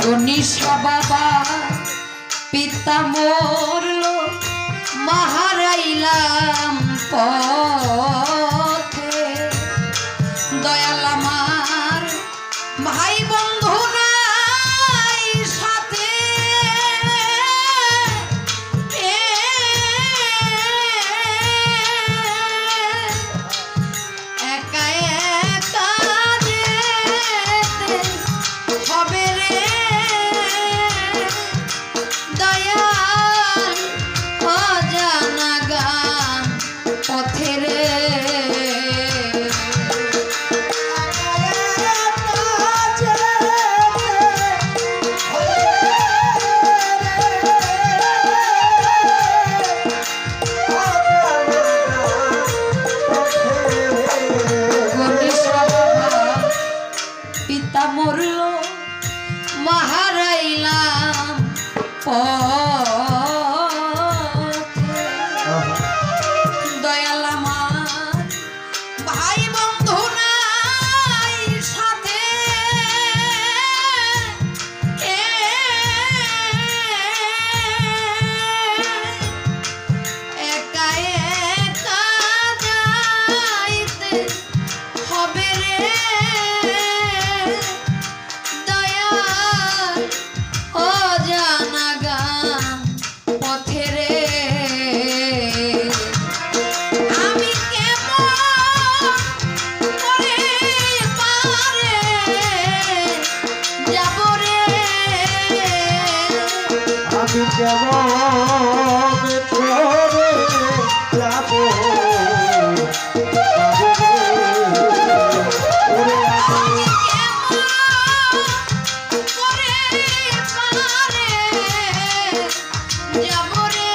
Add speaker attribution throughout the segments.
Speaker 1: গণেশা বাবা পিতা মরল মাহারাইলাম পথে দয়াল আমার ভাই বন্ধু নাই সাথে একা একা যেতে হবে রে দয়াল অজানা গান পথে রে পিতা মরল মাহারাইলাম পথে দয়াল আমার ভাই বন্ধু নাই সাথে একা একা যাইতে হবে রে দয়াল অজানা গান পথে রে আমি কেমন করে পারে যাব রে
Speaker 2: আমি কেমন করে যাব
Speaker 1: আমি কেমন করে পারে যাব রে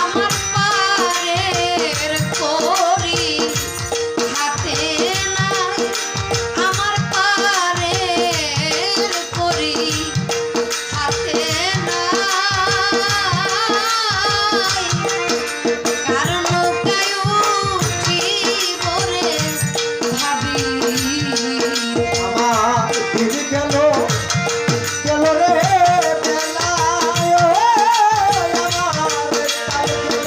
Speaker 1: আমার পারের করি হাতে নাই আমার পারের করি হাতে নাই কারণ কায় উঠিব রে ভাবি
Speaker 2: আমার দিন গেল গেল রে বেলায় আমার তাই গেল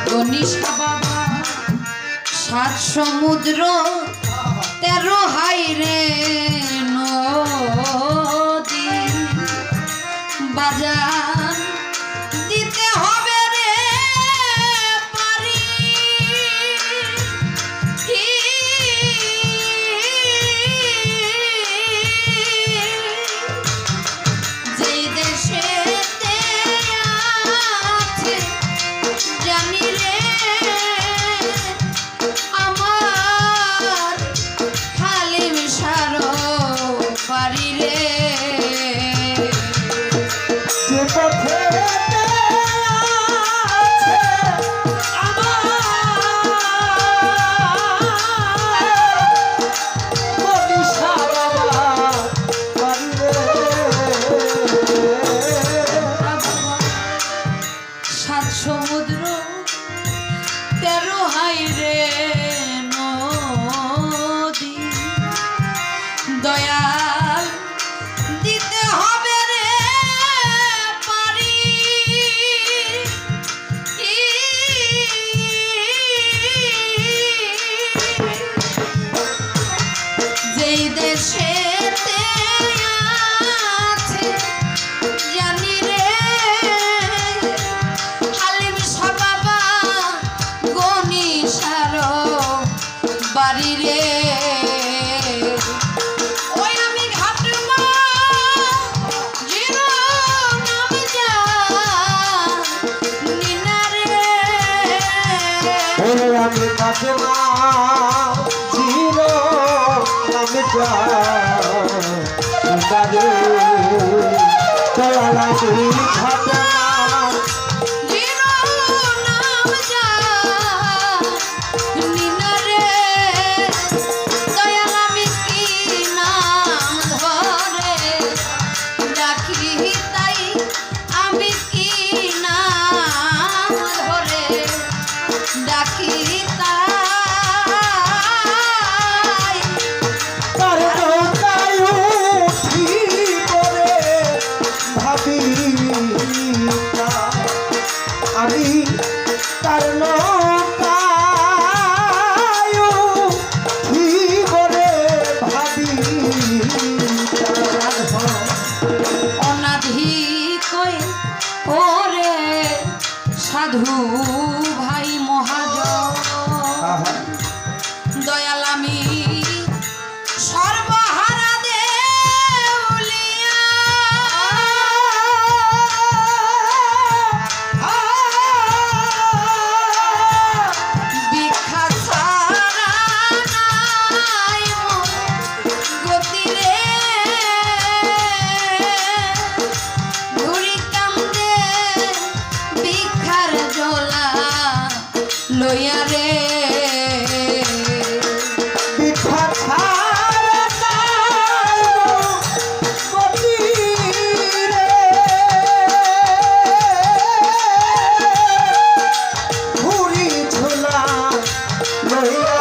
Speaker 1: গণেশা বাবা সাত সমুদ্র 13 হাই রে নদী বাজার দিতে হবে রে পারি যেই দেশেতে আছে জানি রে আমার হালিম সারো বাড়ি রে
Speaker 2: যে পথে আছে আমার গণেশা বাবা বাড়ি রে
Speaker 1: সাত সমুদ্র 13 হাই রে নদী দয়াল দিতে হবে রে পারি যেই দেশেতে আছে জানি রে হালিম শাহ বাবা গণেশার বাড়ি রে ওই আমি ঘাটমা জিরো নাম যা নিনা রে
Speaker 2: আমি কাছে না জিরো নামে যা দয়াল আমি ঘাটে না আমি তার নৌকায় জীবনে ভাবি
Speaker 1: অনাধি কই ওরে সাধু ভাই মহাজন দয়াল আমি সর্বহারা দেউলিয়া ভিক্ষা ছাড়া নাই মোর গতি রে ঘুরি কান্দে ভিক্ষার জোলা লইয়া রে
Speaker 2: ভিক্ষা ছাড়া নাই গতি রে ঘুরি ঝোলা লইয়া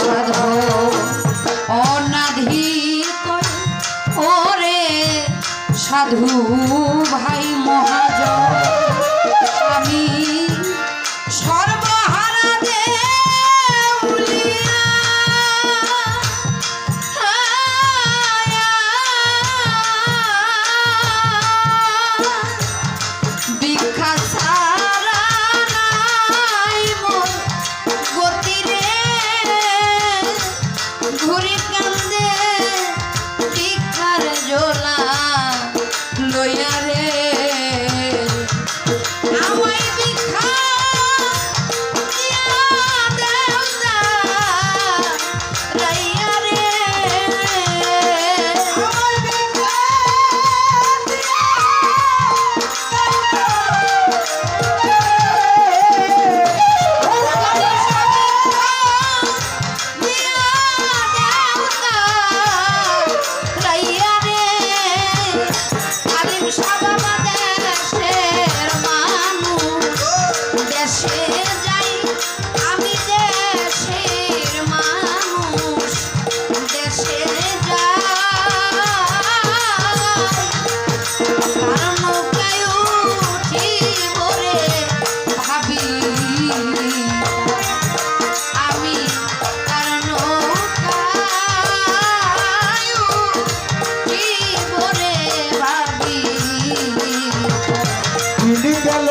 Speaker 1: সাধু অনাধি কই ওরে সাধু ভাই মহাজন আমি সর্বহারা দেউলিয়া ভিক্ষা ছাড়া নাই মোর গতি রে ঘুরি কান্দে ভিক্ষার জোলা লইয়া রে আমায় ভিক্ষা দিয়া দেউতা রাইয়া রে আমায় ভিক্ষা দিয়া আমি তার নৌকায় জীবনে ভাবি
Speaker 2: তিনি গেল